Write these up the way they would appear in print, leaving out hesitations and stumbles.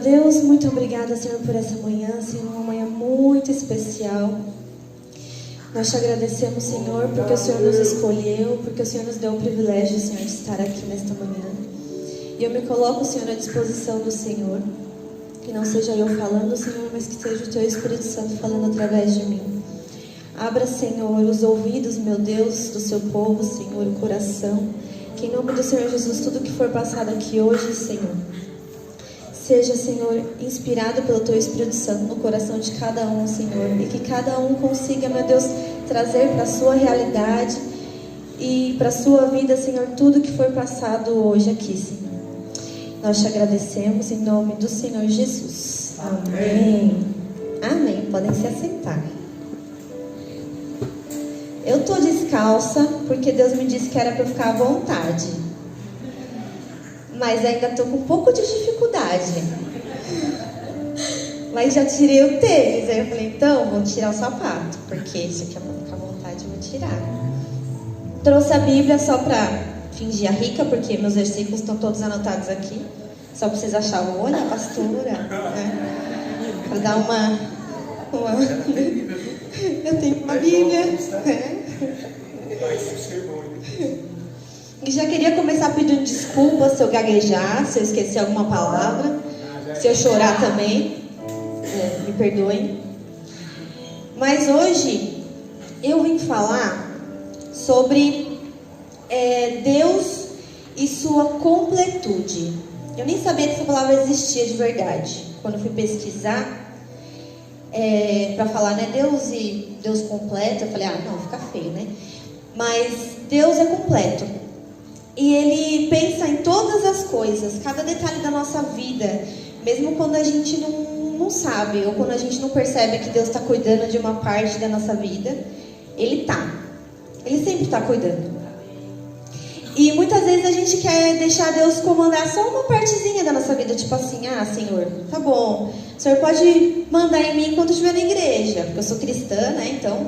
Deus, muito obrigada, Senhor, por essa manhã, Senhor, uma manhã muito especial. Nós te agradecemos, Senhor, porque o Senhor nos escolheu, porque o Senhor nos deu o privilégio, Senhor, de estar aqui nesta manhã. E eu me coloco, Senhor, à disposição do Senhor. Que não seja eu falando, Senhor, mas que seja o Teu Espírito Santo falando através de mim. Abra, Senhor, os ouvidos, meu Deus, do Seu povo, Senhor, o coração. Que em nome do Senhor Jesus, tudo que for passado aqui hoje, Senhor, seja, Senhor, inspirado pelo Teu Espírito Santo no coração de cada um, Senhor. E que cada um consiga, meu Deus, trazer para a sua realidade e para a sua vida, Senhor, tudo que for passado hoje aqui, Senhor. Nós te agradecemos em nome do Senhor Jesus. Amém. Amém. Podem se assentar. Eu estou descalça porque Deus me disse que era para eu ficar à vontade. Mas ainda estou com um pouco de dificuldade. Mas já tirei o tênis. Aí eu falei, então, vou tirar o sapato. Porque isso aqui é para ficar à vontade, eu vou tirar. Trouxe a Bíblia só para fingir a rica, porque meus versículos estão todos anotados aqui. Só para vocês acharem, olha a pastora. Né? Para dar uma... Eu tenho uma Bíblia. E já queria começar pedindo desculpa se eu gaguejar, se eu esquecer alguma palavra, se eu chorar também. Me perdoem. Mas hoje eu vim falar sobre Deus e sua completude. Eu nem sabia que essa palavra existia de verdade. Quando eu fui pesquisar para falar, né, Deus e Deus completo, eu falei, não, fica feio, né? Mas Deus é completo. E Ele pensa em todas as coisas, cada detalhe da nossa vida, mesmo quando a gente não sabe, ou quando a gente não percebe que Deus está cuidando de uma parte da nossa vida, Ele sempre está cuidando. E muitas vezes a gente quer deixar Deus comandar só uma partezinha da nossa vida, tipo assim, Senhor, tá bom, o Senhor pode mandar em mim quando eu estiver na igreja, porque eu sou cristã, né, então,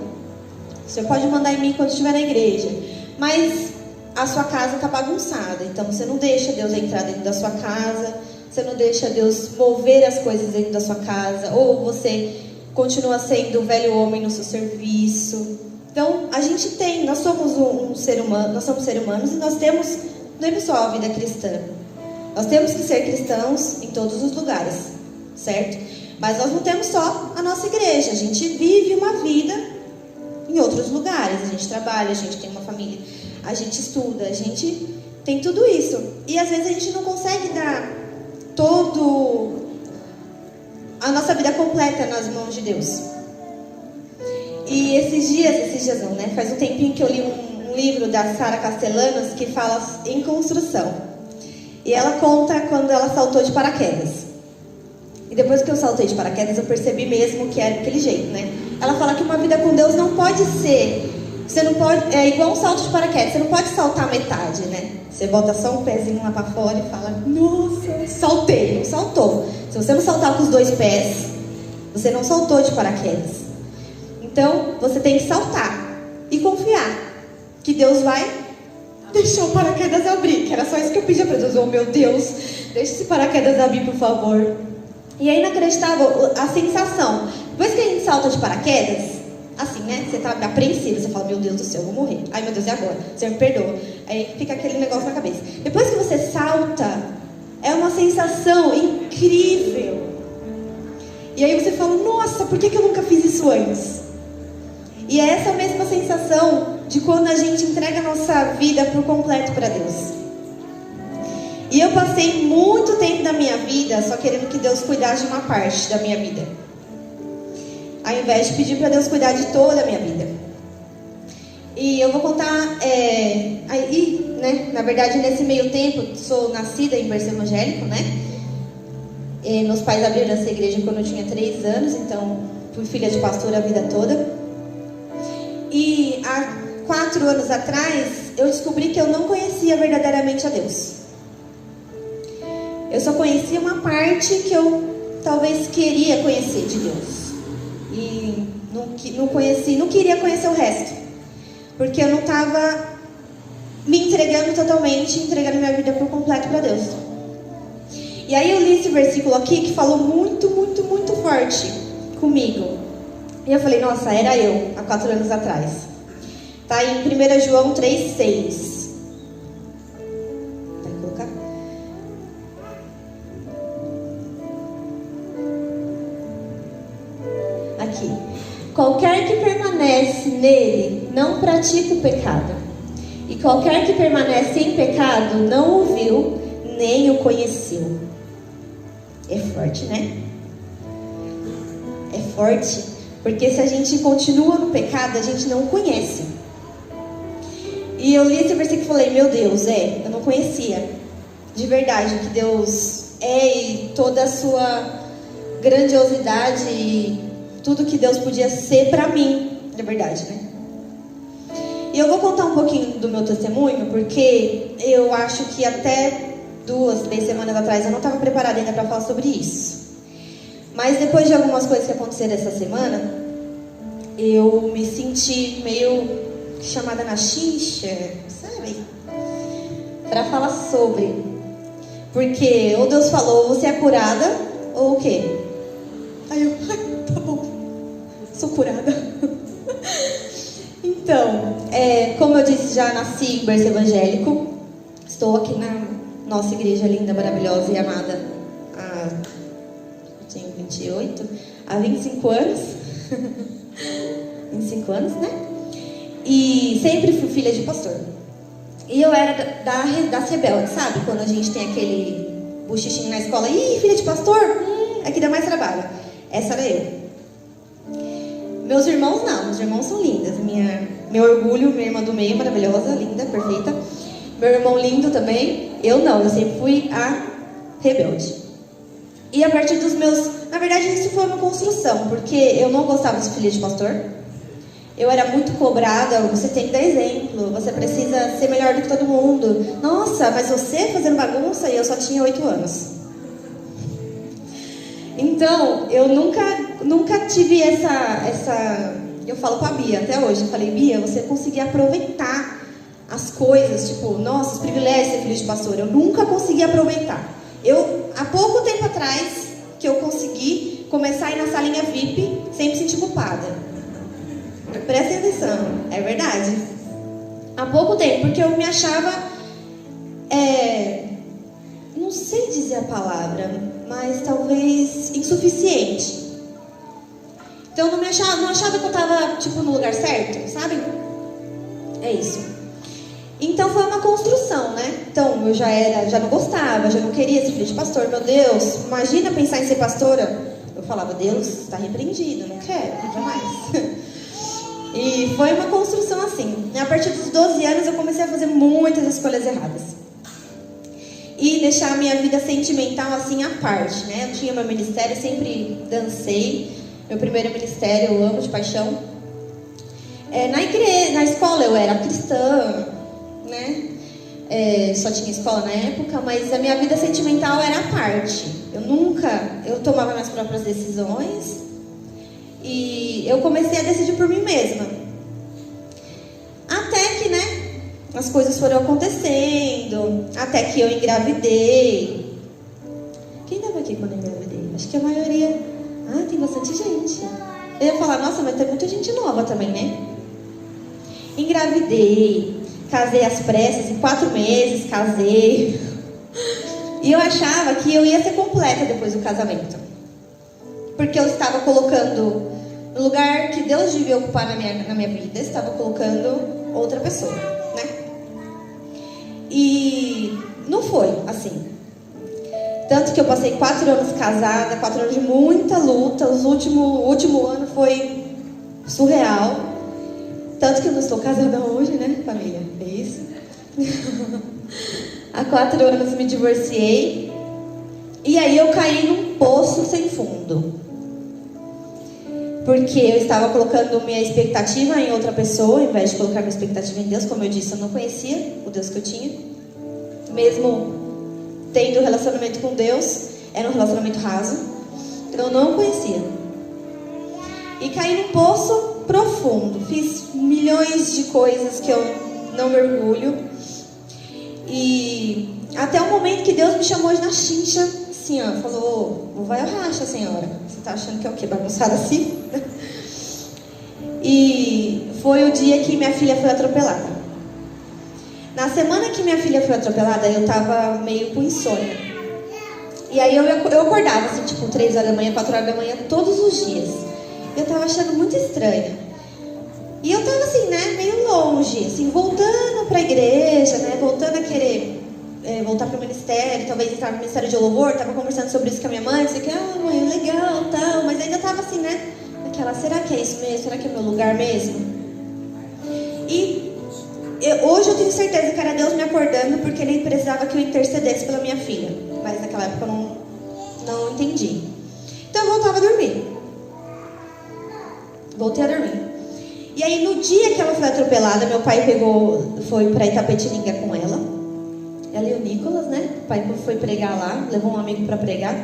o Senhor pode mandar em mim quando eu estiver na igreja, mas a sua casa tá bagunçada, então você não deixa Deus entrar dentro da sua casa, você não deixa Deus mover as coisas dentro da sua casa, ou você continua sendo o velho homem no seu serviço. Então, nós somos um ser humano, nós somos seres humanos e nós temos, não é só a vida cristã. Nós temos que ser cristãos em todos os lugares, certo? Mas nós não temos só a nossa igreja, a gente vive uma vida em outros lugares, a gente trabalha, a gente tem uma família, a gente estuda, a gente tem tudo isso. E às vezes a gente não consegue dar a nossa vida completa nas mãos de Deus. E esses dias não, né? Faz um tempinho que eu li um livro da Sara Castellanos que fala em construção. E ela conta quando ela saltou de paraquedas. E depois que eu saltei de paraquedas, eu percebi mesmo que era daquele jeito, né? Ela fala que uma vida com Deus não pode ser... Você não pode... É igual um salto de paraquedas. Você não pode saltar metade, né? Você bota só um pezinho lá pra fora e fala, nossa, saltei. Não saltou. Se você não saltar com os dois pés, você não saltou de paraquedas. Então, você tem que saltar e confiar que Deus vai deixar o paraquedas abrir. Que era só isso que eu pedia para Deus. Oh, meu Deus, deixa esse paraquedas abrir, por favor. E é inacreditável a sensação. Depois que a gente salta de paraquedas, assim, né? Você tá apreensivo, você fala, meu Deus do céu, eu vou morrer. Ai, meu Deus, e agora? O Senhor me perdoa. Aí fica aquele negócio na cabeça. Depois que você salta, é uma sensação incrível. E aí você fala, nossa, por que eu nunca fiz isso antes? E é essa mesma sensação de quando a gente entrega a nossa vida por completo para Deus. E eu passei muito tempo da minha vida só querendo que Deus cuidasse de uma parte da minha vida, ao invés de pedir para Deus cuidar de toda a minha vida. E eu vou contar, né? Na verdade, nesse meio tempo, sou nascida em berço evangélico, né? E meus pais abriram essa igreja quando eu tinha 3 anos, então fui filha de pastor a vida toda. E há 4 anos atrás, eu descobri que eu não conhecia verdadeiramente a Deus. Eu só conhecia uma parte que eu talvez queria conhecer de Deus. E não queria conhecer o resto. Porque eu não estava me entregando totalmente, entregando minha vida por completo para Deus. E E aí eu li esse versículo aqui que falou muito, muito, muito forte comigo. E eu falei, nossa, era eu, há 4 anos atrás. Tá em 1 João 3,6. Vai colocar? Aqui. Qualquer que permanece nele não pratica o pecado. E qualquer que permanece em pecado não o viu, nem o conheceu. É forte, né? É forte, porque se a gente continua no pecado, a gente não conhece. E eu li esse versículo e falei, meu Deus, eu não conhecia de verdade o que Deus é e toda a sua grandiosidade e tudo que Deus podia ser pra mim, de verdade, né? E eu vou contar um pouquinho do meu testemunho, porque eu acho que até 2, 3 semanas atrás eu não estava preparada ainda para falar sobre isso. Mas depois de algumas coisas que aconteceram essa semana, eu me senti meio chamada na chincha, sabe? Para falar sobre. Porque ou Deus falou, você é curada, ou o quê? Aí eu, tá bom, sou curada. Então, como eu disse, já nasci em berço evangélico. Estou aqui na nossa igreja linda, maravilhosa e amada eu tenho 28, há 25 anos. 25 anos, né? E sempre fui filha de pastor. E eu era das rebeldes, sabe? Quando a gente tem aquele buchichinho na escola. Ih, filha de pastor? É que dá mais trabalho. Essa era eu. Meus irmãos não, meus irmãos são lindas. Meu orgulho, minha irmã do meio, maravilhosa, linda, perfeita. Meu irmão lindo também. Eu não, eu sempre fui a rebelde. E a partir dos meus... Na verdade, isso foi uma construção, porque eu não gostava de filha de pastor. Eu era muito cobrada, você tem que dar exemplo, você precisa ser melhor do que todo mundo. Nossa, mas você fazendo bagunça, e eu só tinha 8 anos. Então, eu nunca tive essa... Eu falo pra Bia até hoje, eu falei, Bia, você conseguir aproveitar as coisas, tipo, nossa, os privilégios de ser filho de pastor, eu nunca consegui aproveitar. Há pouco tempo atrás, que eu consegui começar a ir na salinha VIP sem me sentir culpada. Prestem atenção, é verdade. Há pouco tempo, porque eu me achava, não sei dizer a palavra, mas talvez insuficiente. Então eu não achava que eu estava tipo no lugar certo, sabe? É isso. Então foi uma construção, né? Então eu já não gostava, já não queria ser filha de pastor. Meu Deus, imagina pensar em ser pastora. Eu falava, Deus, está repreendido, não quero, jamais. E foi uma construção assim. A partir dos 12 anos eu comecei a fazer muitas escolhas erradas. E deixar a minha vida sentimental assim à parte, né? Eu tinha meu ministério, sempre dancei. Meu primeiro ministério eu amo de paixão. Na escola eu era cristã, né? Só tinha escola na época, mas a minha vida sentimental era à parte. Eu tomava minhas próprias decisões e eu comecei a decidir por mim mesma. Até que, né, as coisas foram acontecendo, até que eu engravidei. Quem estava aqui quando eu engravidei? Acho que a maioria... Ah, tem bastante gente. Eu ia falar, nossa, mas tem muita gente nova também, né? Engravidei, casei às pressas, em 4 meses casei. E eu achava que eu ia ser completa depois do casamento. Porque eu estava colocando, no lugar que Deus devia ocupar na minha vida, eu estava colocando outra pessoa, né? E não foi assim. Tanto que eu passei 4 anos casada, 4 anos de muita luta. O último ano foi surreal. Tanto que eu não estou casada hoje, né, família? É isso. Há 4 anos me divorciei. E aí eu caí num poço sem fundo. Porque eu estava colocando minha expectativa em outra pessoa, ao invés de colocar minha expectativa em Deus. Como eu disse, eu não conhecia o Deus que eu tinha. Mesmo tendo relacionamento com Deus, era um relacionamento raso. Então eu não conhecia. E caí num poço profundo. Fiz milhões de coisas que eu não me orgulho. E até o momento que Deus me chamou na chincha, assim, ó, falou, vai ao racha, senhora. Você tá achando que é o quê? Bagunçada assim? E foi o dia que minha filha foi atropelada. Na semana que minha filha foi atropelada, eu tava meio com insônia. E aí eu acordava, assim, tipo, 3 horas da manhã, 4 horas da manhã, todos os dias. Eu tava achando muito estranho. E eu tava assim, né, meio longe, assim, voltando pra igreja, né, voltando a querer voltar pro ministério, talvez entrar no ministério de louvor, tava conversando sobre isso com a minha mãe, disse que, mãe, legal, tal, mas ainda tava assim, né, aquela, será que é isso mesmo? Será que é meu lugar mesmo? E hoje eu tenho certeza que era Deus me acordando, porque Ele precisava que eu intercedesse pela minha filha, mas naquela época eu não entendi. Então eu voltava a dormir. Voltei a dormir. E aí no dia que ela foi atropelada, meu pai foi pra Itapetininga com ela. Ela e o Nicolas, né? O pai foi pregar lá, levou um amigo pra pregar.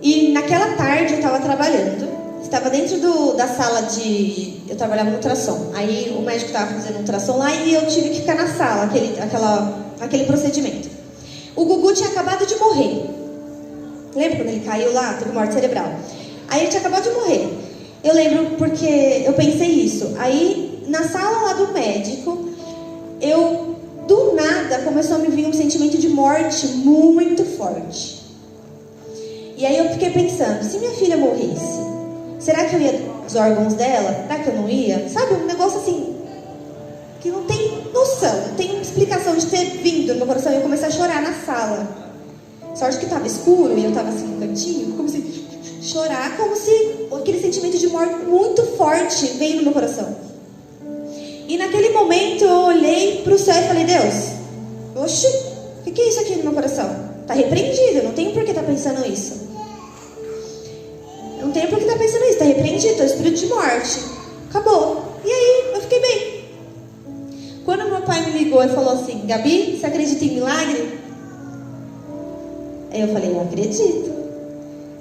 E naquela tarde eu estava trabalhando. Estava dentro da sala de... Eu trabalhava no ultrassom. Aí o médico estava fazendo ultrassom lá e eu tive que ficar na sala, aquele procedimento. O Gugu tinha acabado de morrer. Lembra quando ele caiu lá? Teve morte cerebral. Aí ele tinha acabado de morrer. Eu lembro porque eu pensei isso. Aí, na sala lá do médico, do nada, começou a me vir um sentimento de morte muito forte. E aí eu fiquei pensando, se minha filha morresse, será que eu ia os órgãos dela? Será que eu não ia? Sabe, um negócio assim, que não tem noção, não tem explicação de ter vindo no meu coração. E eu comecei a chorar na sala. Sorte que estava escuro e eu estava assim no cantinho, eu comecei a chorar como se aquele sentimento de morte muito forte veio no meu coração. E naquele momento eu olhei para o céu e falei, Deus, oxe, o que é isso aqui no meu coração? Está repreendido, eu não tenho por que estar pensando isso. Não tenho por que estar pensando isso, está repreendido, é o espírito de morte. Acabou. E aí, eu fiquei bem. Quando meu pai me ligou e falou assim, Gabi, você acredita em milagre? Aí eu falei, eu acredito.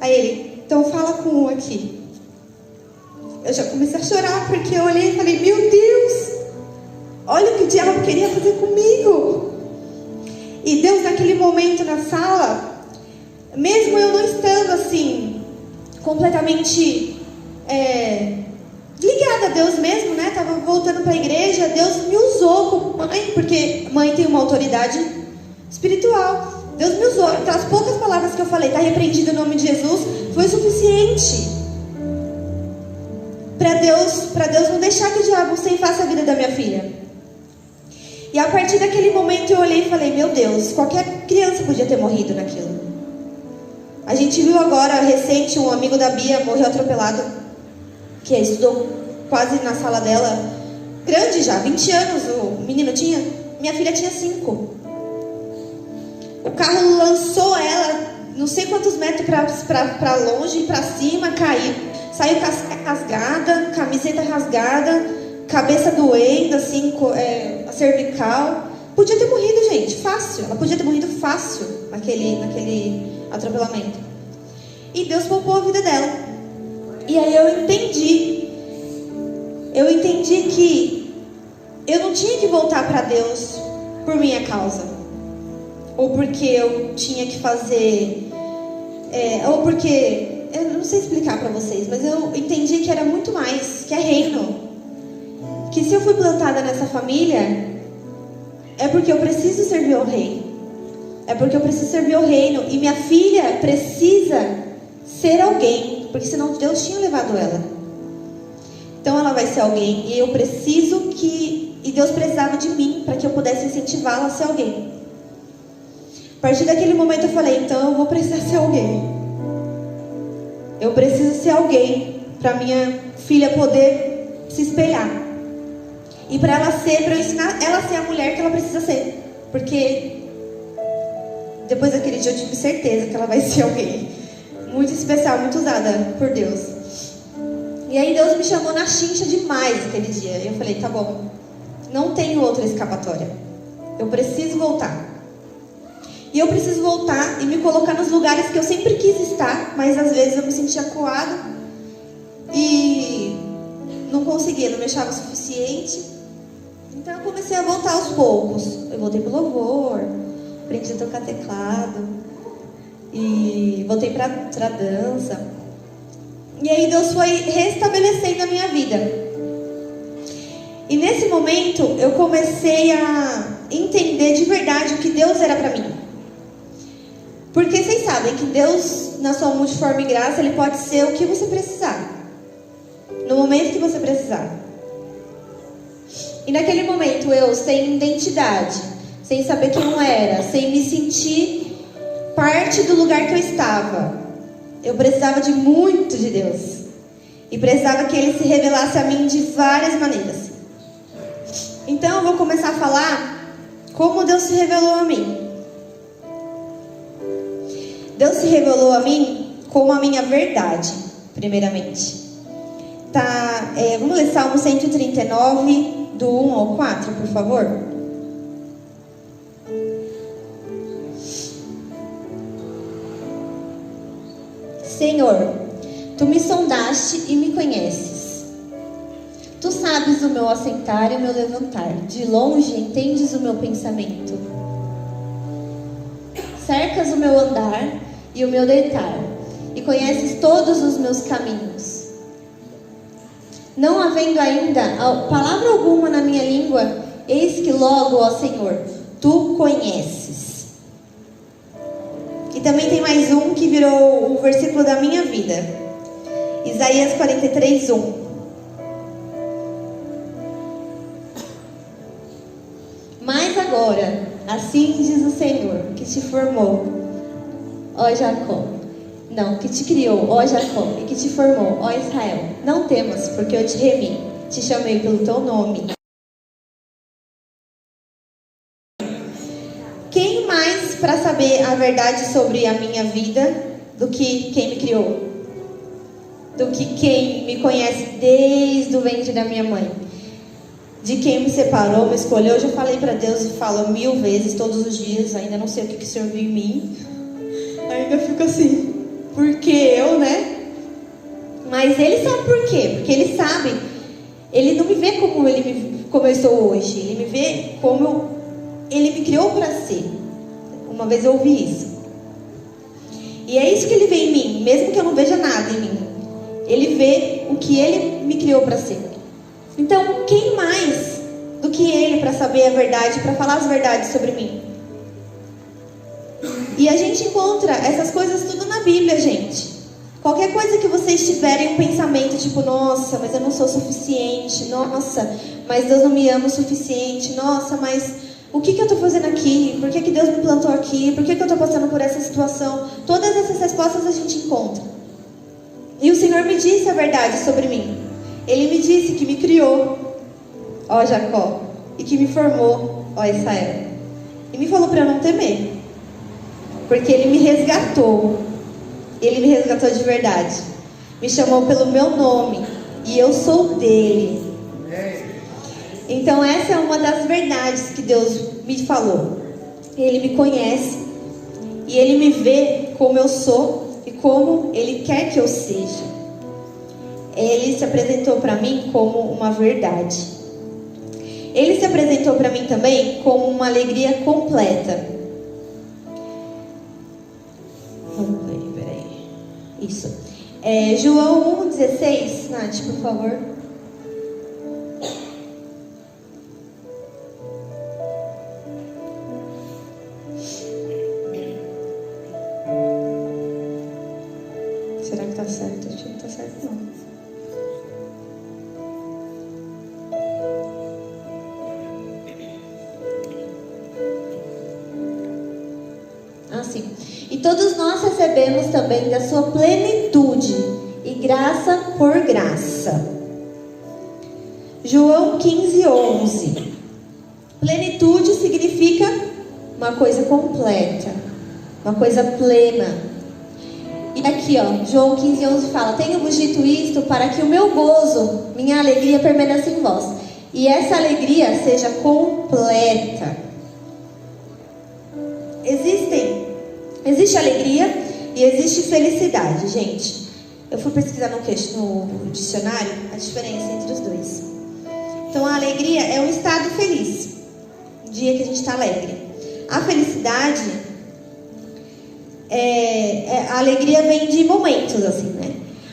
Aí ele, então fala com um aqui. Eu já comecei a chorar porque eu olhei e falei, meu Deus, olha o que o diabo queria fazer comigo. E Deus naquele momento na sala, mesmo eu não estando assim, completamente ligada a Deus mesmo, né? Tava voltando para a igreja, Deus me usou como mãe, porque mãe tem uma autoridade espiritual. Deus me usou, aquelas poucas palavras que eu falei, está repreendido em nome de Jesus, foi suficiente para Deus não deixar que o diabo ceifasse a vida da minha filha. E a partir daquele momento eu olhei e falei, meu Deus, qualquer criança podia ter morrido naquilo. A gente viu agora, recente, um amigo da Bia morreu atropelado, que estudou quase na sala dela, grande já, 20 anos o menino tinha, minha filha tinha 5. O carro lançou ela não sei quantos metros para longe, para cima, caiu. Saiu rasgada, camiseta rasgada, cabeça doendo, assim, a cervical. Podia ter morrido, gente, fácil. Ela podia ter morrido fácil naquele atropelamento. E Deus poupou a vida dela. E aí eu entendi que eu não tinha que voltar para Deus por minha causa. Ou porque eu tinha que fazer, ou porque, eu não sei explicar para vocês, mas eu entendi que era muito mais, que é reino. Que se eu fui plantada nessa família, é porque eu preciso servir ao rei. É porque eu preciso servir ao reino. E minha filha precisa ser alguém, porque senão Deus tinha levado ela. Então ela vai ser alguém, e eu preciso e Deus precisava de mim para que eu pudesse incentivá-la a ser alguém. A partir daquele momento eu falei, então eu vou precisar ser alguém. Eu preciso ser alguém para minha filha poder se espelhar. E para eu ensinar ela a ser a mulher que ela precisa ser. Porque depois daquele dia eu tive certeza que ela vai ser alguém muito especial, muito usada por Deus. E aí Deus me chamou na chincha demais aquele dia. E eu falei, tá bom, não tenho outra escapatória. Eu preciso voltar. E eu preciso voltar e me colocar nos lugares que eu sempre quis estar, mas às vezes eu me sentia acuada e não conseguia, não me achava o suficiente. Então eu comecei a voltar aos poucos. Eu voltei pro louvor, aprendi a tocar teclado. e voltei pra dança. E aí Deus foi restabelecendo a minha vida. E nesse momento eu comecei a entender de verdade o que Deus era pra mim. Porque vocês sabem que Deus, na sua multiforme graça, Ele pode ser o que você precisar, no momento que você precisar. E naquele momento eu, sem identidade, sem saber quem eu era, sem me sentir parte do lugar que eu estava, eu precisava de muito de Deus. E precisava que Ele se revelasse a mim de várias maneiras. Então eu vou começar a falar como Deus se revelou a mim. Deus se revelou a mim como a minha verdade, primeiramente. Vamos ler Salmo 139, do 1 ao 4, por favor. Senhor, Tu me sondaste e me conheces. Tu sabes o meu assentar e o meu levantar. De longe entendes o meu pensamento. Cercas o meu andar e o meu deitar, e conheces todos os meus caminhos. Não havendo ainda palavra alguma na minha língua, eis que logo, ó Senhor, Tu conheces. E também tem mais um que virou o versículo da minha vida. Isaías 43, 1. Mas agora, assim diz o Senhor, que te formou, ó Jacó. Não, que te criou, ó Jacó, e que te formou, ó Israel. Não temas, porque eu te remi, te chamei pelo teu nome. Quem mais para saber a verdade sobre a minha vida do que quem me criou? Do que quem me conhece desde o ventre da minha mãe? De quem me separou, me escolheu? Eu já falei para Deus e falo 1000 vezes, todos os dias. Ainda não sei o que o Senhor viu em mim. Ainda fico assim, porque eu, né? Mas Ele sabe por quê? Porque Ele sabe. Ele não me vê como eu estou hoje. Ele me vê como Ele me criou para ser. Uma vez eu ouvi isso. E é isso que Ele vê em mim, mesmo que eu não veja nada em mim. Ele vê o que Ele me criou para ser. Então, quem mais do que Ele para saber a verdade, para falar as verdades sobre mim? E a gente encontra essas coisas tudo na Bíblia, gente. Qualquer coisa que vocês tiverem um pensamento tipo, nossa, mas eu não sou suficiente, nossa, mas Deus não me ama o suficiente, nossa, mas o que eu estou fazendo aqui? Por que Deus me plantou aqui? Por que eu estou passando por essa situação? Todas essas respostas a gente encontra. E o Senhor me disse a verdade sobre mim. Ele me disse que me criou, ó Jacó, e que me formou, ó Israel. E me falou para eu não temer, porque Ele me resgatou. Ele me resgatou de verdade. Me chamou pelo meu nome, e eu sou dele. Então essa é uma das verdades que Deus me falou. Ele me conhece, e Ele me vê como eu sou, e como Ele quer que eu seja. Ele se apresentou para mim como uma verdade. Ele se apresentou para mim também como uma alegria completa. Peraí. Isso. João 1,16. Nath, por favor. Será que tá certo? Acho que não tá certo, não. Assim. E todos nós recebemos também da sua plenitude, e graça por graça. João 15:11. Plenitude significa uma coisa completa, uma coisa plena. E aqui, ó, João 15:11 fala: tenho-vos dito isto para que o meu gozo, minha alegria permaneça em vós, e essa alegria seja completa. Existe alegria e existe felicidade, gente. Eu fui pesquisar no dicionário a diferença entre os dois. Então a alegria é um estado feliz, um dia que a gente está alegre. A felicidade a alegria vem de momentos, assim, né?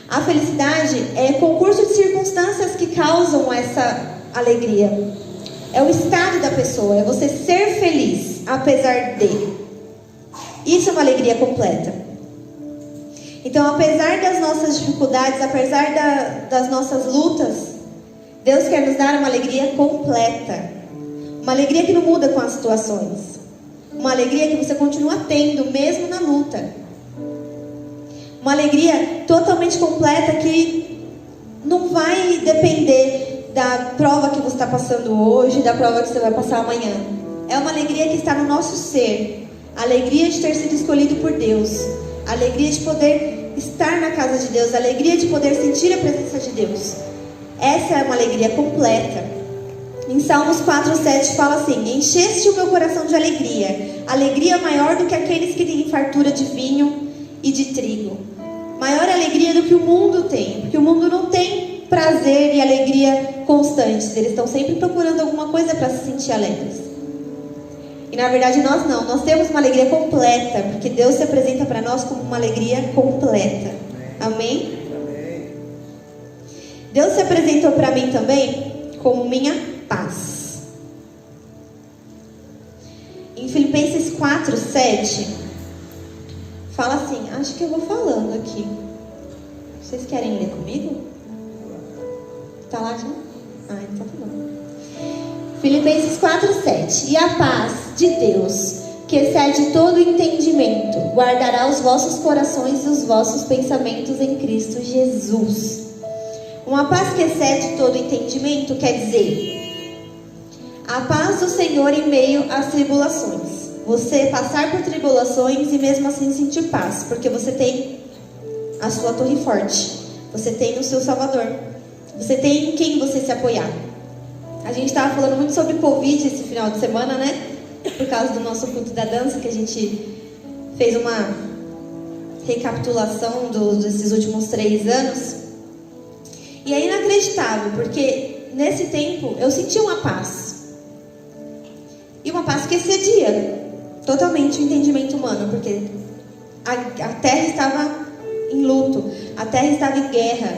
A felicidade é concurso de circunstâncias que causam essa alegria. É o estado da pessoa, é você ser feliz, apesar de. Isso é uma alegria completa. Então, apesar das nossas dificuldades, apesar das nossas lutas, Deus quer nos dar uma alegria completa. Uma alegria que não muda com as situações. Uma alegria que você continua tendo, mesmo na luta. Uma alegria totalmente completa que não vai depender da prova que você está passando hoje, da prova que você vai passar amanhã. É uma alegria que está no nosso ser. A alegria de ter sido escolhido por Deus. A alegria de poder estar na casa de Deus. A alegria de poder sentir a presença de Deus. Essa é uma alegria completa. Em Salmos 4:7 fala assim: encheste o meu coração de alegria. Alegria maior do que aqueles que têm fartura de vinho e de trigo. Maior alegria do que o mundo tem. Porque o mundo não tem prazer e alegria constantes. Eles estão sempre procurando alguma coisa para se sentir alegres. E na verdade nós não. Nós temos uma alegria completa. Porque Deus se apresenta para nós como uma alegria completa. Amém? Deus se apresentou para mim também como minha paz. Em Filipenses 4:7 fala assim, acho que eu vou falando aqui. Vocês querem ler comigo? Tá lá já? Então tá bom. Filipenses 4:7. E a paz de Deus, que excede todo entendimento, guardará os vossos corações e os vossos pensamentos em Cristo Jesus. Uma paz que excede todo entendimento quer dizer a paz do Senhor em meio às tribulações. Você passar por tribulações e mesmo assim sentir paz, porque você tem a sua torre forte, você tem o seu Salvador, você tem em quem você se apoiar. A gente estava falando muito sobre Covid esse final de semana, né? Por causa do nosso culto da dança, que a gente fez uma recapitulação desses últimos 3 anos. E é inacreditável, porque nesse tempo eu senti uma paz. E uma paz que excedia totalmente o entendimento humano, porque a terra estava em luto, a terra estava em guerra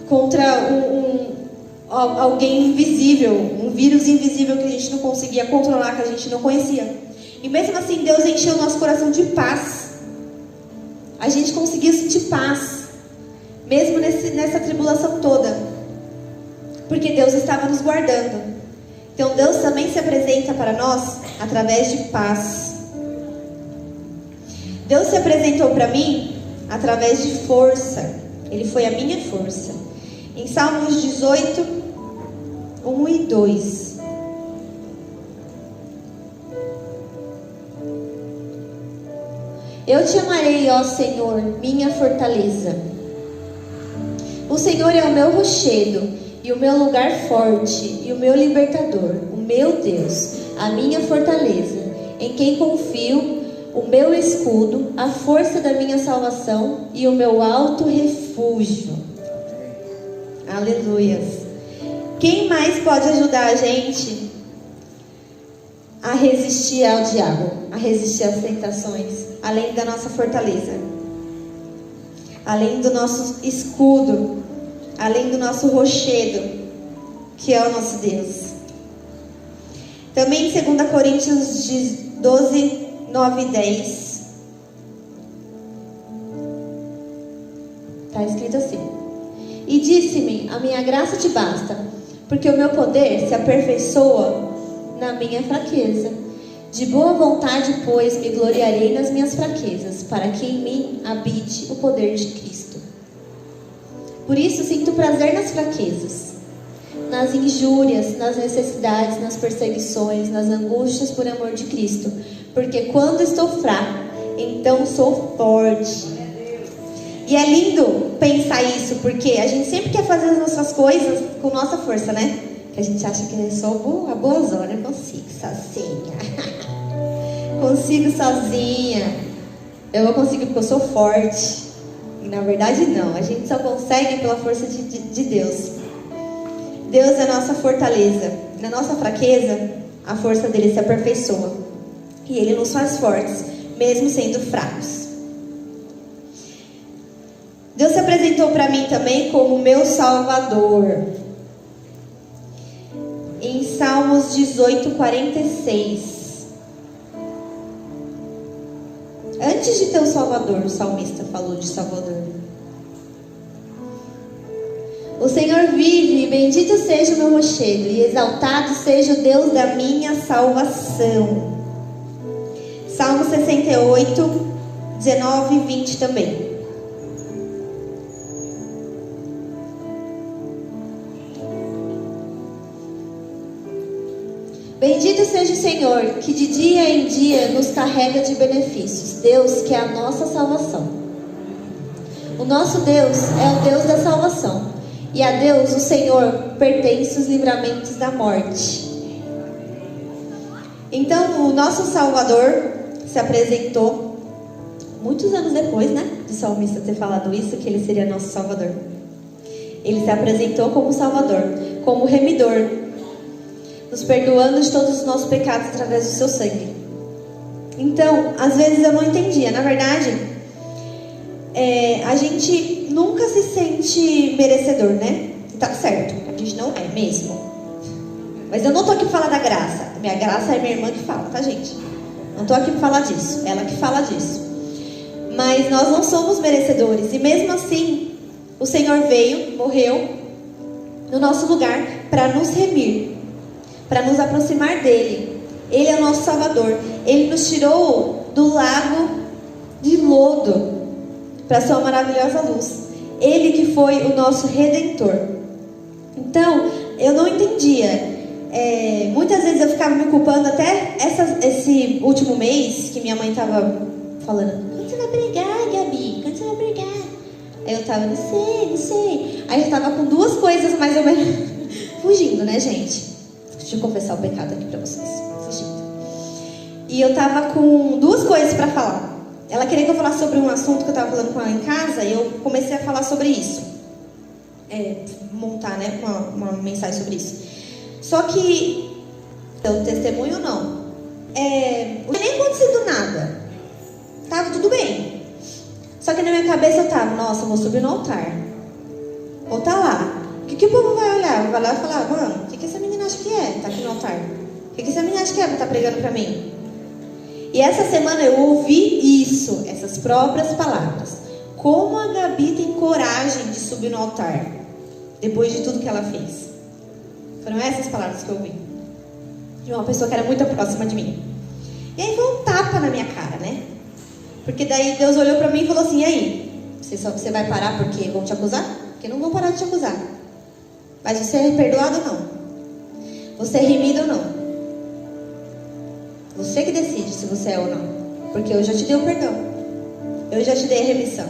contra alguém invisível, um vírus invisível que a gente não conseguia controlar, que a gente não conhecia. E mesmo assim Deus encheu o nosso coração de paz. A gente conseguiu sentir paz, mesmo nessa tribulação toda, porque Deus estava nos guardando. Então Deus também se apresenta para nós através de paz. Deus se apresentou para mim através de força. Ele foi a minha força. Em Salmos 18, 1 e 2. Eu te amarei, ó Senhor, minha fortaleza. O Senhor é o meu rochedo e o meu lugar forte e o meu libertador, o meu Deus, a minha fortaleza, em quem confio, o meu escudo, a força da minha salvação e o meu alto refúgio. Aleluias. Quem mais pode ajudar a gente a resistir ao diabo, a resistir às tentações, além da nossa fortaleza, além do nosso escudo, além do nosso rochedo, que é o nosso Deus? Também em 2 Coríntios 12, 9 e 10, está escrito assim: e disse-me, a minha graça te basta, porque o meu poder se aperfeiçoa na minha fraqueza. De boa vontade, pois, me gloriarei nas minhas fraquezas, para que em mim habite o poder de Cristo. Por isso sinto prazer nas fraquezas, nas injúrias, nas necessidades, nas perseguições, nas angústias por amor de Cristo. Porque quando estou fraco, então sou forte. E é lindo pensar isso, porque a gente sempre quer fazer as nossas coisas com nossa força, né? Que a gente acha que eu sou a boa zona, eu consigo sozinha. Consigo sozinha. Eu vou conseguir porque eu sou forte. E na verdade não, a gente só consegue pela força de Deus. Deus é a nossa fortaleza. Na nossa fraqueza, a força dele se aperfeiçoa. E ele nos faz fortes. mesmo sendo fracos. Deus se apresentou para mim também como meu Salvador. Em Salmos 18:46. Antes de ter o Salvador, o salmista falou de Salvador. O Senhor vive, e bendito seja o meu rochedo, e exaltado seja o Deus da minha salvação. Salmo 68, 19 e 20 também. Bendito seja o Senhor, que de dia em dia nos carrega de benefícios. Deus, que é a nossa salvação. O nosso Deus é o Deus da salvação. E a Deus, o Senhor, pertence os livramentos da morte. Então, o nosso Salvador se apresentou muitos anos depois, né? Do salmista ter falado isso, que ele seria nosso Salvador. Ele se apresentou como Salvador, como remidor, nos perdoando de todos os nossos pecados através do seu sangue. Então, às vezes eu não entendia. Na verdade, a gente nunca se sente merecedor, né? Tá certo, a gente não é mesmo. Mas eu não tô aqui pra falar da graça. Minha graça é minha irmã que fala, tá, gente? Não tô aqui pra falar disso, ela que fala disso. Mas nós não somos merecedores. E mesmo assim, o Senhor veio, morreu no nosso lugar para nos remir, para nos aproximar dele. Ele é o nosso Salvador. Ele nos tirou do lago de lodo para sua maravilhosa luz. Ele que foi o nosso Redentor. Então, eu não entendia. Muitas vezes eu ficava me culpando. Até esse último mês que minha mãe estava falando: quando você vai pregar, Gabi? Quando você vai pregar? Aí eu estava, não sei. Aí eu estava com duas coisas mais ou menos fugindo, né, gente? Deixa eu confessar o pecado aqui pra vocês. Fugindo. E eu tava com duas coisas pra falar. Ela queria que eu falasse sobre um assunto que eu tava falando com ela em casa, e eu comecei a falar sobre isso. Montar, né, uma mensagem sobre isso. Só que o testemunho não. Não tinha nem acontecido nada. Tava tudo bem. Só que na minha cabeça eu tava, nossa, eu vou subir no altar. Vou tá lá. O que o povo vai olhar? Vai lá e falar, mano, o que essa menina acha que é? Tá aqui no altar. O que essa menina acha que é? Tá pregando pra mim. E essa semana eu ouvi isso, essas próprias palavras. Como a Gabi tem coragem de subir no altar, depois de tudo que ela fez. Foram essas palavras que eu ouvi. De uma pessoa que era muito próxima de mim. E aí foi um tapa na minha cara, né? Porque daí Deus olhou pra mim e falou assim, e aí? Você vai parar porque vão te acusar? Porque não vão parar de te acusar. Mas você é perdoado ou não? Você é remido ou não? Você que decide se você é ou não. Porque eu já te dei o perdão. Eu já te dei a remissão.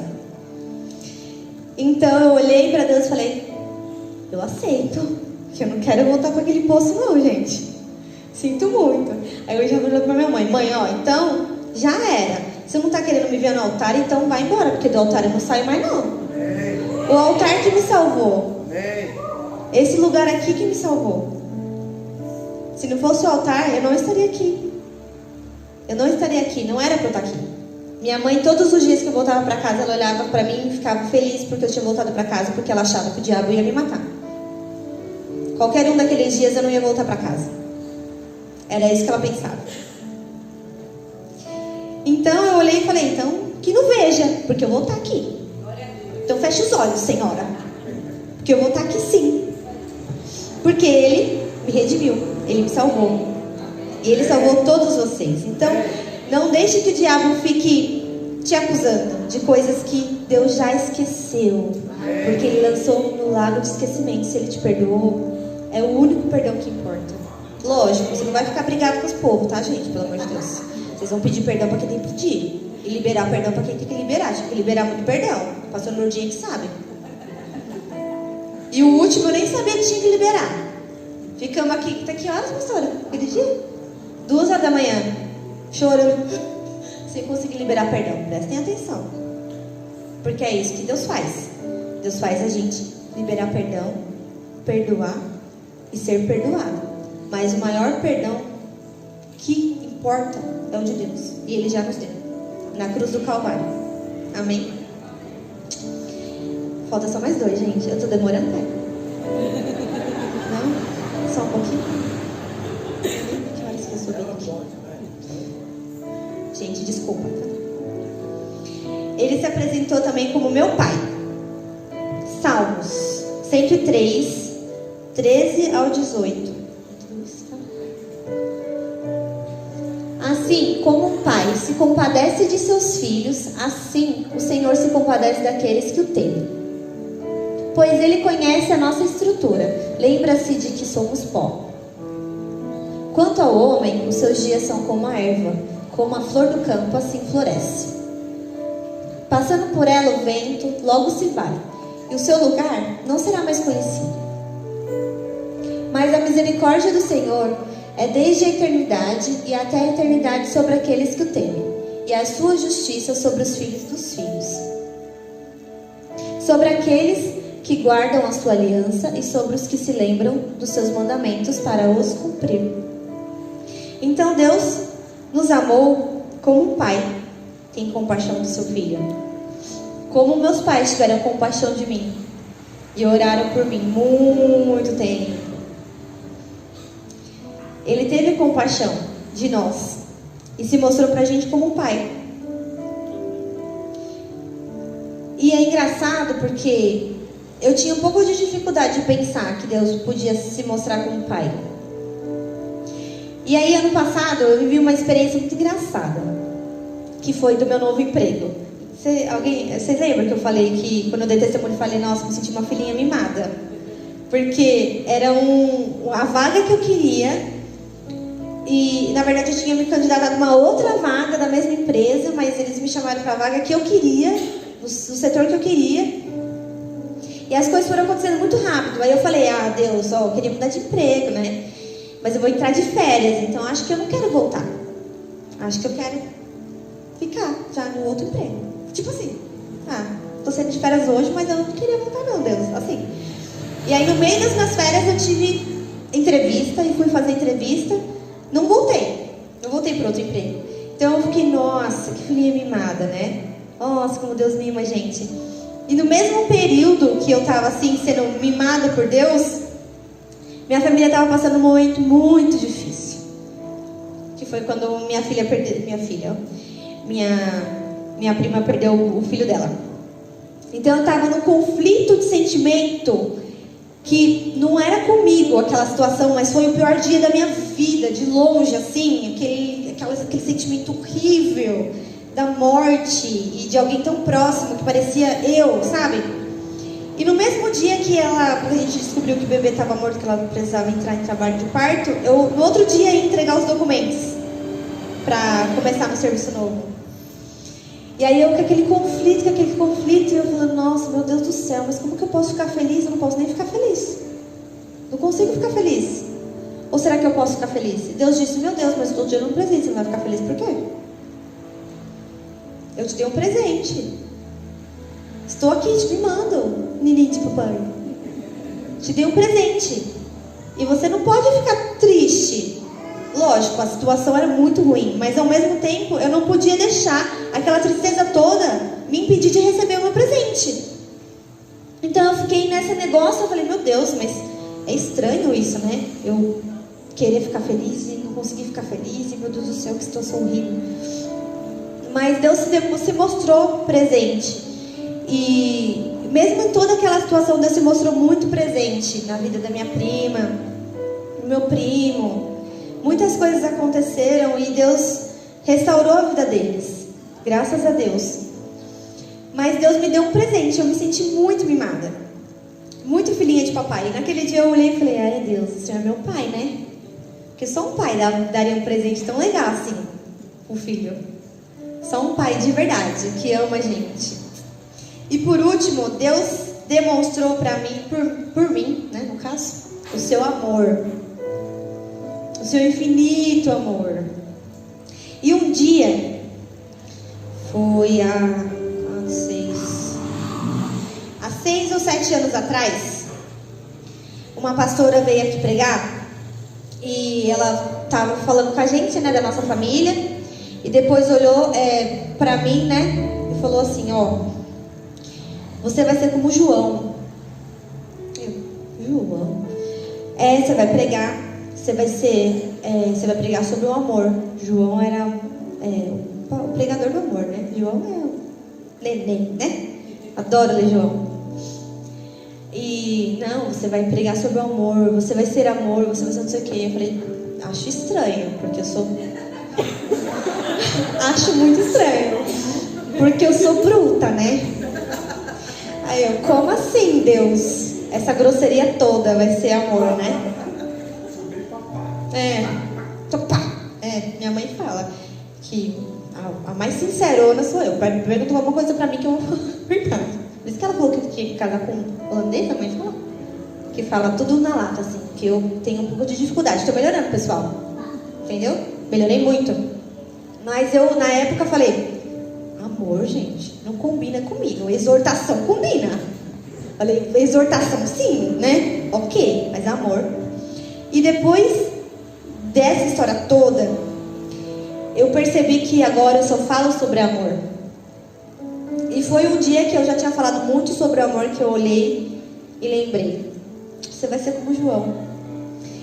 Então eu olhei para Deus e falei, eu aceito. Que eu não quero voltar para aquele poço não, gente. Sinto muito. Aí eu já falei para minha mãe, ó, então já era. Você não tá querendo me ver no altar, então vai embora. Porque do altar eu não saio mais não. O altar que me salvou. Esse lugar aqui que me salvou. Se não fosse o altar, eu não estaria aqui. Eu não estaria aqui, não era para eu estar aqui. Minha mãe, todos os dias que eu voltava para casa, ela olhava para mim e ficava feliz porque eu tinha voltado para casa, porque ela achava que o diabo ia me matar. Qualquer um daqueles dias eu não ia voltar para casa. Era isso que ela pensava. Então eu olhei e falei, então, que não veja, porque eu vou estar aqui. Então feche os olhos, Senhora. Porque eu vou estar aqui sim. Porque Ele me redimiu, Ele me salvou. E Ele salvou todos vocês. Então, não deixe que o diabo fique te acusando de coisas que Deus já esqueceu. Porque Ele lançou no lago de esquecimento. Se Ele te perdoou, é o único perdão que importa. Lógico, você não vai ficar brigado com os povos, tá, gente? Pelo amor de Deus. Vocês vão pedir perdão para quem tem que pedir. E liberar perdão para quem tem que liberar. Tinha que liberar muito perdão. O pastor Nordinha que sabe. E o último eu nem sabia que tinha que liberar. Ficamos aqui, tá que horas, pastora? Aquele dia? 2 horas da manhã. Chorando. Sem conseguir liberar perdão. Prestem atenção. Porque é isso que Deus faz. Deus faz a gente liberar perdão, perdoar e ser perdoado. Mas o maior perdão que importa é o de Deus. E Ele já nos deu. na cruz do Calvário. Amém? Falta só mais 2, gente. Eu tô demorando, né? Não? Só um pouquinho? Que horas que eu subi aqui? Gente, desculpa. Ele se apresentou também como meu pai. Salmos 103, 13 ao 18. Assim como um pai se compadece de seus filhos, assim o Senhor se compadece daqueles que o temem. Pois Ele conhece a nossa estrutura, lembra-se de que somos pó. Quanto ao homem, os seus dias são como a erva, como a flor do campo, assim floresce. Passando por ela o vento, logo se vai, e o seu lugar não será mais conhecido. Mas a misericórdia do Senhor é desde a eternidade e até a eternidade sobre aqueles que o temem, e a sua justiça sobre os filhos dos filhos. Sobre aqueles que guardam a sua aliança e sobre os que se lembram dos seus mandamentos para os cumprir. Então Deus nos amou como um pai tem compaixão do seu filho. Como meus pais tiveram compaixão de mim e oraram por mim muito tempo. Ele teve compaixão de nós e se mostrou pra gente como um pai. E é engraçado porque eu tinha um pouco de dificuldade de pensar que Deus podia se mostrar como pai. E aí, ano passado, eu vivi uma experiência muito engraçada, que foi do meu novo emprego. Vocês lembram que eu falei que, quando eu dei testemunho, eu falei, nossa, me senti uma filhinha mimada? Porque era a vaga que eu queria, e, na verdade, eu tinha me candidatado a uma outra vaga da mesma empresa, mas eles me chamaram para a vaga que eu queria, no setor que eu queria. E as coisas foram acontecendo muito rápido. Aí eu falei, Deus, eu queria mudar de emprego, né? Mas eu vou entrar de férias, então acho que eu não quero voltar. Acho que eu quero ficar já no outro emprego. Tipo assim, tô saindo de férias hoje, mas eu não queria voltar não, Deus, assim. E aí no meio das minhas férias eu tive entrevista e fui fazer entrevista. Não voltei para outro emprego. Então eu fiquei, nossa, que filhinha mimada, né? Nossa, como Deus mima a gente. E no mesmo período que eu tava assim, sendo mimada por Deus, minha família tava passando um momento muito difícil. Que foi quando minha prima perdeu o filho dela. Então eu tava num conflito de sentimento que não era comigo aquela situação, mas foi o pior dia da minha vida, de longe, assim, aquele sentimento horrível da morte e de alguém tão próximo que parecia eu, sabe? E no mesmo dia que quando a gente descobriu que o bebê estava morto, que ela precisava entrar em trabalho de parto, eu no outro dia ia entregar os documentos para começar no serviço novo. E aí eu com aquele conflito, e eu falando, nossa, meu Deus do céu, mas como que eu posso ficar feliz? Eu não posso nem ficar feliz. Não consigo ficar feliz. Ou será que eu posso ficar feliz? E Deus disse, meu Deus, mas eu estou te dando um presente, você não vai ficar feliz por quê? Eu te dei um presente. Estou aqui te mimando, nininho de papai. Te dei um presente. E você não pode ficar triste. Lógico, a situação era muito ruim, mas ao mesmo tempo eu não podia deixar aquela tristeza toda me impedir de receber o meu presente. Então eu fiquei nesse negócio, eu falei, meu Deus, mas é estranho isso, né? Eu querer ficar feliz e não conseguir ficar feliz, e meu Deus do céu, que situação horrível. Mas Deus se mostrou presente. E mesmo em toda aquela situação, Deus se mostrou muito presente na vida da minha prima, do meu primo. Muitas coisas aconteceram e Deus restaurou a vida deles. Graças a Deus. Mas Deus me deu um presente. Eu me senti muito mimada. Muito filhinha de papai. E naquele dia eu olhei e falei, ai Deus, o Senhor é meu pai, né? Porque só um pai daria um presente tão legal assim pro filho. Só um pai de verdade, que ama a gente. E por último, Deus demonstrou para mim, por mim, né, no caso, o seu amor. O seu infinito amor. E um dia, foi há 6 ou 7 anos atrás, uma pastora veio aqui pregar. E ela estava falando com a gente, né, da nossa família. E depois olhou pra mim, né? E falou assim, ó, você vai ser como João. João? Você vai pregar, você vai pregar sobre o amor. João era o pregador do amor, né? João é o neném, né? Adoro ler João. E não, você vai pregar sobre o amor, você vai ser amor, você vai ser não sei o que. Eu falei, acho estranho, porque eu sou... acho muito estranho, porque eu sou bruta, né? Aí eu, como assim, Deus? Essa grosseria toda vai ser amor, né? Minha mãe fala que a mais sincerona sou eu. Perguntou alguma coisa pra mim que eu vou falar a verdade. Por isso que ela falou que eu tinha que casar com um holandês, a mãe falou. Que fala tudo na lata, assim. Que eu tenho um pouco de dificuldade. Tô melhorando, pessoal. Entendeu? Melhorei muito. Mas eu, na época, falei... amor, gente, não combina comigo. Exortação combina. Falei, exortação sim, né? Ok, mas amor. E depois dessa história toda, eu percebi que agora eu só falo sobre amor. E foi um dia que eu já tinha falado muito sobre o amor, que eu olhei e lembrei. Você vai ser como João.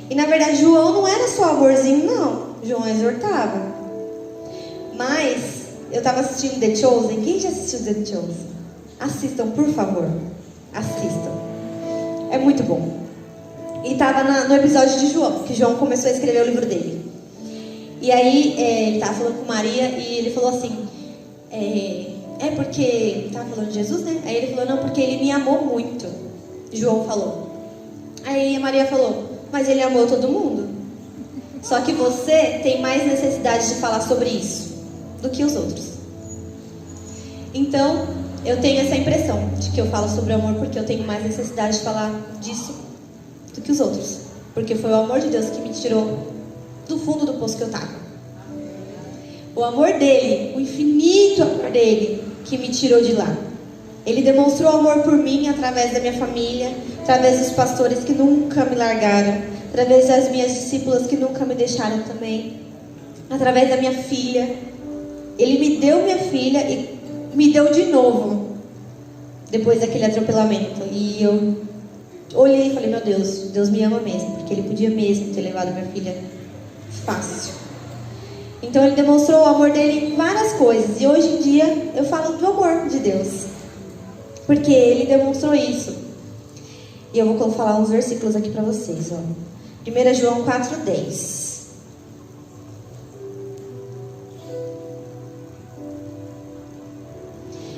E na verdade, João não era só amorzinho, não. João exortava. Mas eu estava assistindo The Chosen. Quem já assistiu The Chosen? Assistam, por favor. Assistam. É muito bom. E estava no episódio de João, que João começou a escrever o livro dele. E aí ele estava falando com Maria e ele falou assim, porque... estava falando de Jesus, né? Aí ele falou, não, porque ele me amou muito. João falou. Aí a Maria falou, mas ele amou todo mundo. Só que você tem mais necessidade de falar sobre isso do que os outros. Então, eu tenho essa impressão de que eu falo sobre amor porque eu tenho mais necessidade de falar disso do que os outros. Porque foi o amor de Deus que me tirou do fundo do poço que eu estava. O amor dele, o infinito amor dele, que me tirou de lá. Ele demonstrou amor por mim através da minha família, através dos pastores que nunca me largaram, através das minhas discípulas que nunca me deixaram também, através da minha filha. Ele me deu minha filha e me deu de novo, depois daquele atropelamento. E eu olhei e falei, meu Deus, Deus me ama mesmo, porque Ele podia mesmo ter levado minha filha fácil. Então Ele demonstrou o amor dele em várias coisas. E hoje em dia eu falo do amor de Deus, porque Ele demonstrou isso. E eu vou falar uns versículos aqui para vocês, ó. 1 João 4:10.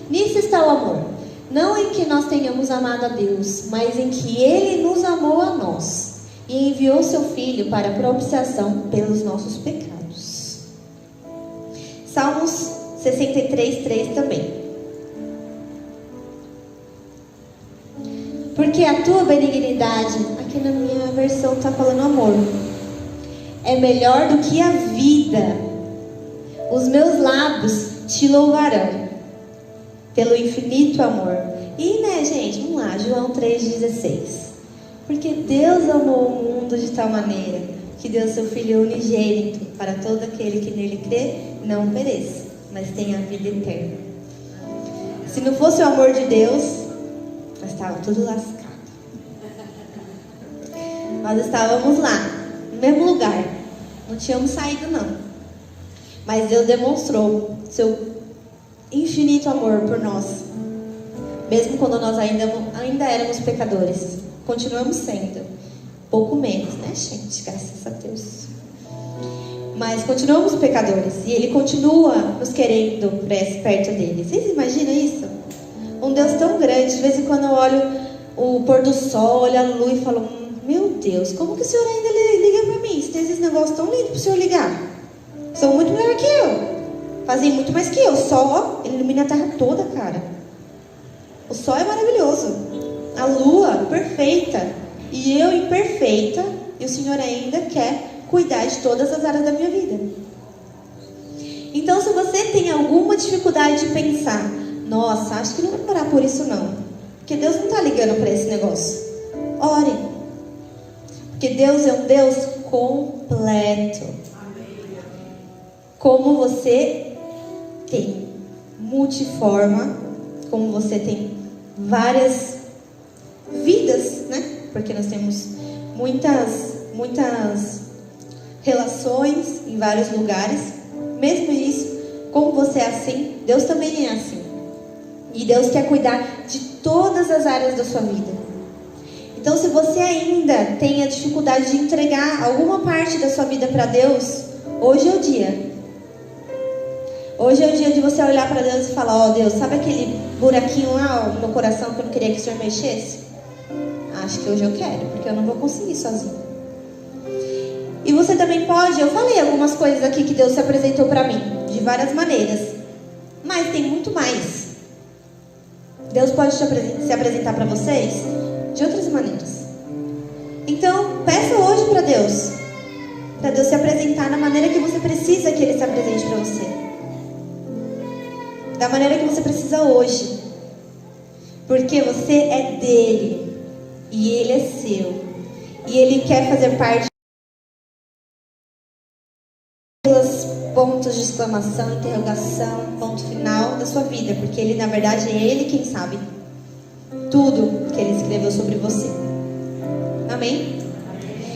Nisso está o amor, não em que nós tenhamos amado a Deus, mas em que Ele nos amou a nós e enviou seu Filho para a propiciação pelos nossos pecados. Salmos 63:3 também. Porque a tua benignidade, aqui na minha versão está falando amor, é melhor do que a vida. Os meus lábios te louvarão pelo infinito amor. E né, gente, vamos lá, João 3,16. Porque Deus amou o mundo de tal maneira que deu seu Filho unigênito para todo aquele que nele crê não pereça, mas tenha a vida eterna. Se não fosse o amor de Deus, nós estávamos tudo lascado. Nós estávamos lá, no mesmo lugar. Não tínhamos saído, não. Mas Deus demonstrou seu infinito amor por nós, mesmo quando nós ainda éramos pecadores. Continuamos sendo, pouco menos, né, gente? Graças a Deus. Mas continuamos pecadores e Ele continua nos querendo perto dele. Vocês imaginam isso? Um Deus tão grande. De vez em quando eu olho o pôr do sol, olho a lua e falo, meu Deus, como que o Senhor ainda liga pra mim? Se tem esses negócios tão lindos pro Senhor ligar. São muito melhor que eu. Fazem muito mais que eu. O sol, ele ilumina a terra toda, cara. O sol é maravilhoso. A lua, perfeita. E eu, imperfeita. E o Senhor ainda quer cuidar de todas as áreas da minha vida. Então, se você tem alguma dificuldade de pensar, nossa, acho que não vou orar por isso não, porque Deus não está ligando para esse negócio, ore. Porque Deus é um Deus completo. como você tem multiforma, como você tem várias vidas, né? Porque nós temos muitas relações em vários lugares. Mesmo isso, como você é assim, Deus também é assim. E Deus quer cuidar de todas as áreas da sua vida. Então, se você ainda tem a dificuldade de entregar alguma parte da sua vida para Deus, hoje é o dia. Hoje é o dia de você olhar para Deus e falar: ó, Deus, sabe aquele buraquinho lá no meu coração que eu não queria que o Senhor mexesse? Acho que hoje eu quero, porque eu não vou conseguir sozinho. E você também pode, eu falei algumas coisas aqui que Deus se apresentou para mim, de várias maneiras. Mas tem muito mais. Deus pode se apresentar para vocês de outras maneiras. Então, peça hoje para Deus se apresentar da maneira que você precisa que Ele se apresente para você. Da maneira que você precisa hoje. Porque você é dele. E Ele é seu. E Ele quer fazer parte dos pontos de exclamação, interrogação, ponto final da sua vida. Porque Ele, na verdade, é Ele quem sabe tudo que Ele escreveu sobre você. Amém?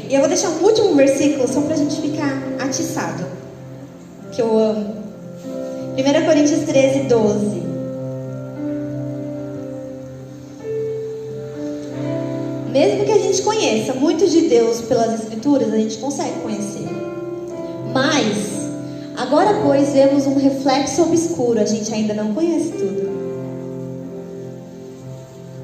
E eu vou deixar um último versículo só pra gente ficar atiçado, que eu amo. 1 Coríntios 13, 12. Mesmo que a gente conheça muito de Deus pelas Escrituras, a gente consegue conhecer. Mas, agora pois vemos um reflexo obscuro, a gente ainda não conhece tudo.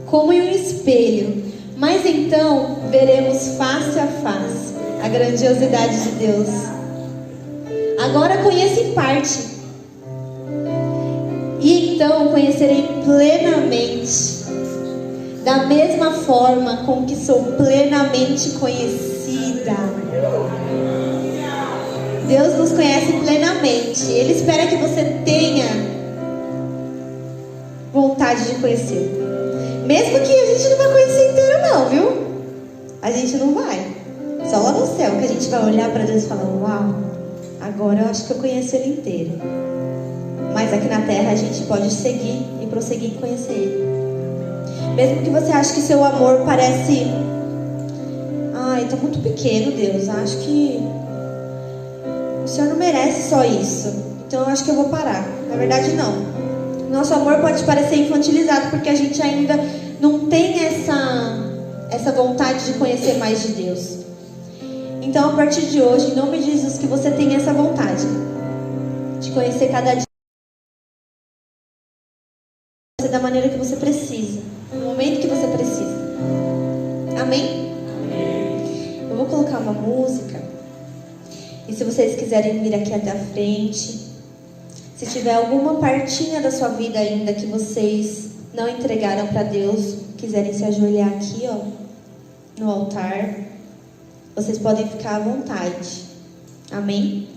Como em um espelho, mas então veremos face a face a grandiosidade de Deus. Agora conheço em parte, e então conhecerei plenamente, da mesma forma com que sou plenamente conhecida. Deus nos conhece plenamente. Ele espera que você tenha vontade de conhecer. Mesmo que a gente não vai conhecer inteiro não, viu? A gente não vai. Só lá no céu que a gente vai olhar para Deus e falar: uau, agora eu acho que eu conheço Ele inteiro. Mas aqui na terra a gente pode seguir e prosseguir em conhecer Ele. Mesmo que você ache que seu amor parece: ai, tá muito pequeno, Deus. Acho que o Senhor não merece só isso. Então eu acho que eu vou parar. Na verdade, não. Nosso amor pode parecer infantilizado porque a gente ainda não tem essa vontade de conhecer mais de Deus. Então, a partir de hoje, em nome de Jesus, que você tenha essa vontade de conhecer cada dia da maneira que você precisa, no momento que você precisa. Amém? Eu vou colocar uma música. E se vocês quiserem vir aqui até a frente, se tiver alguma partinha da sua vida ainda que vocês não entregaram para Deus, quiserem se ajoelhar aqui, ó, no altar, vocês podem ficar à vontade. Amém?